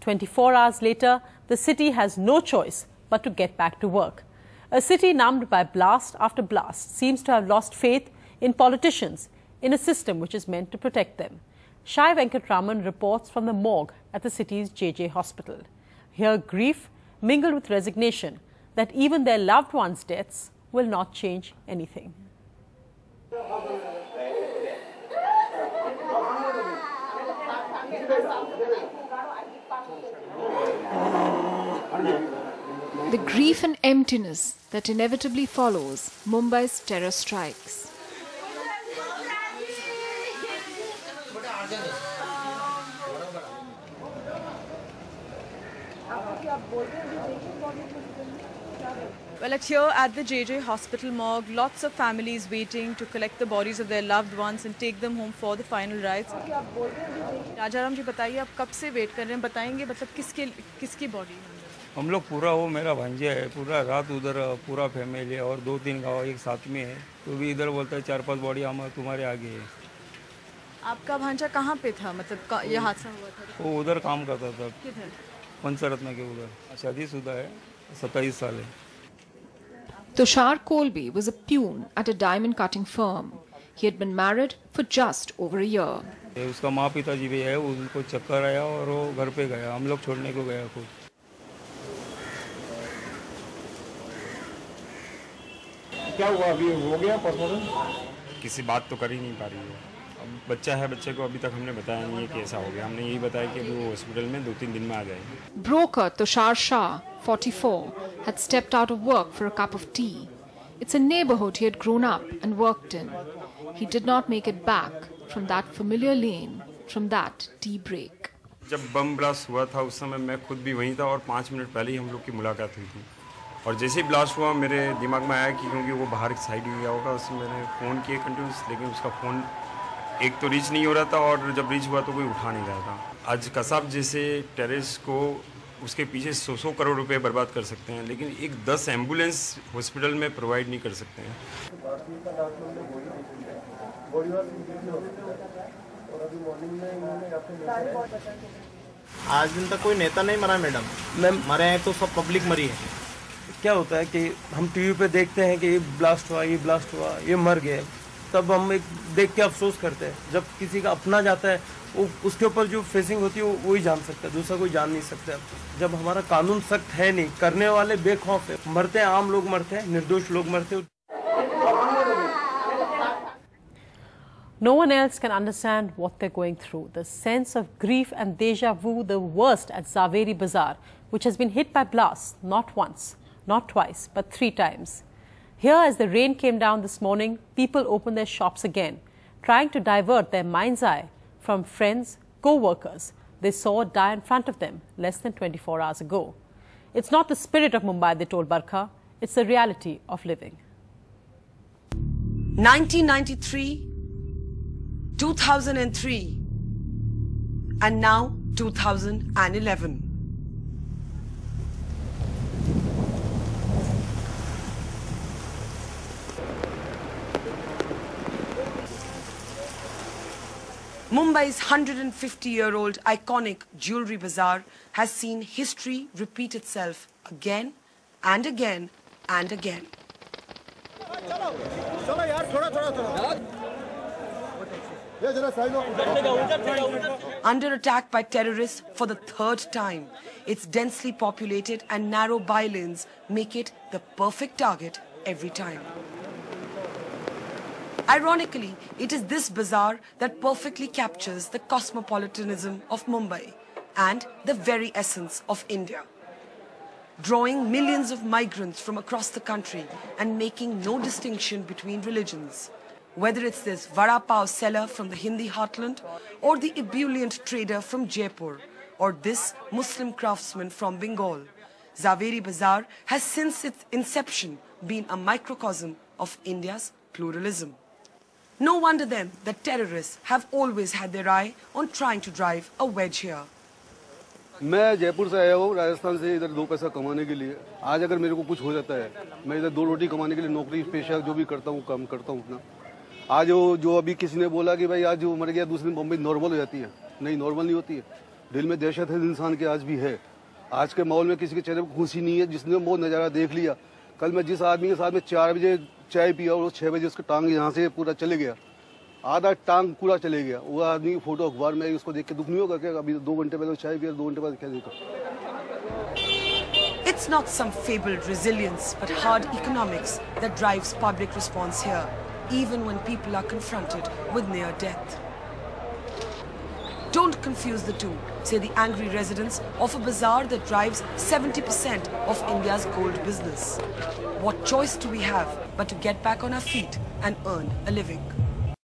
24 hours later, the city has no choice but to get back to work. A city numbed by blast after blast seems to have lost faith in politicians in a system which is meant to protect them. Shai Venkatraman reports from the morgue at the city's JJ hospital. Here, grief mingled with resignation that even their loved ones' deaths will not change anything. The grief and emptiness that inevitably follows Mumbai's terror strikes. Well, here at the JJ hospital morgue, lots of families waiting to collect the bodies of their loved ones and take them home for the final rites. Rajaram जी बताइए, आप कब से wait कर रहे हैं? बताएंगे मतलब किसकी बॉडी? हम लोग पूरा वो मेरा भांजा है, पूरा रात उधर पूरा फैमिली है और 2-3 गाँव एक साथ में है, तो भी इधर बोलता है 4-5 बॉडी हम तुम्हारे आगे है। आपका भांजा कहाँ पे था? मतलब ये हादसा हुआ था? वो उधर काम करता था। किधर? पंचरत्न के उधर। शादीशुदा है, 27 साल है। Tushar Kolbe was a peon at a diamond cutting firm. He had been married for just over a year. उसका माँ पिताजी भी है, उनको चक्कर आया और वो घर पे गया, हम लोग छोड़ने को गया खुद। क्या हुआ अभी? हो गया परफॉर्मेंस? किसी बात तो कर ही नहीं पा रही है। अब बच्चा है, बच्चे को अभी तक हमने बताया नहीं है कि ऐसा हो गया। हमने यही बताया कि अभी वो हॉस्पिटल में 2-3 दिन में आ जाएगी। Broker Tushar Shah, 44, had stepped out of work for a cup of tea. It's a neighborhood he had grown up and worked in. He did not make it back from that familiar lane, from that tea break. जब bomb blast हुआ था उस समय मैं खुद भी वहीं था और 5 मिनट पहले ही हम लोग की मुलाकात हुई थी। और जैसे ही ब्लास्ट हुआ मेरे दिमाग में आया कि क्योंकि वो बाहर की साइड ही गया होगा, उसमें मैंने फ़ोन किए कंटिन्यूस, लेकिन उसका फ़ोन एक तो रीच नहीं हो रहा था और जब रीच हुआ तो कोई उठा नहीं रहा था। आज कसाब जैसे टेररिस्ट को उसके पीछे 100 करोड़ रुपए बर्बाद कर सकते हैं, लेकिन एक 10 एम्बुलेंस हॉस्पिटल में प्रोवाइड नहीं कर सकते हैं। आज दिन तक कोई नेता नहीं मरा मैडम, मरे हैं तो सब पब्लिक मरी है। क्या होता है कि हम टीवी पे देखते हैं कि ये ब्लास्ट हुआ, ये मर गए, तब हम एक देख के अफसोस करते हैं। जब किसी का अपना जाता है, वो उसके ऊपर जो फेसिंग होती है वो ही जान सकता है, दूसरा कोई जान नहीं सकता। जब हमारा कानून सख्त है नहीं, करने वाले बेखौफ है, मरते हैं, आम लोग मरते हैं, निर्दोष लोग मरते हैं। No one else can understand what they're going through. The sense of grief and deja vu, the worst at Zaveri Bazaar, which has been hit by blasts not once, not twice, but 3 times. Here, as the rain came down this morning, people opened their shops again, trying to divert their mind's eye from friends, co-workers they saw die in front of them less than 24 hours ago. It's not the spirit of Mumbai, they told Barkha, it's the reality of living. 1993, 2003, and now 2011. Mumbai's 150-year-old iconic jewellery bazaar has seen history repeat itself again and again and again. Under attack by terrorists for the 3rd time, its densely populated and narrow bylanes make it the perfect target every time. Ironically, it is this bazaar that perfectly captures the cosmopolitanism of Mumbai and the very essence of India. Drawing millions of migrants from across the country and making no distinction between religions. Whether it's this vada pav seller from the Hindi heartland or the ebullient trader from Jaipur or this Muslim craftsman from Bengal, Zaveri Bazaar has since its inception been a microcosm of India's pluralism. No wonder then that terrorists have always had their eye on trying to drive a wedge here. मैं जयपुर से आया हूँ, राजस्थान से, इधर 2 पैसा कमाने के लिए। आज अगर मेरे को कुछ हो जाता है, मैं इधर 2 रोटी कमाने के लिए नौकरी पेशा जो भी करता हूँ, काम करता हूँ अपना। आज जो अभी किसी ने बोला कि भाई आज जो मर गया दूसरे दिन बम्बई नॉर्मल हो जाती है, नहीं नॉर्मल नहीं होती है। दिल में दहशत है इंसान के, आज भी है। आज के माहौल में किसी के चेहरे पर खुशी नहीं है, जिसने वो नज़ारा देख लिया। कल मैं जिस आदमी के साथ में 4 बजे चाय पिया और 6 बजे उसका टांग यहाँ से पूरा चले गया, आधा टांग पूरा चले गया, वो आदमी की फोटो अखबार में उसको देख के दुख नहीं होगा क्या? अभी 2 घंटे पहले चाय पिया, 2 घंटे बाद क्या देखा? It's not some fabled resilience, but hard economics that drives public response here, even when people are confronted with near death. Don't confuse the two, say the angry residents of a bazaar that drives 70% of India's gold business. What choice do we have but to get back on our feet and earn a living?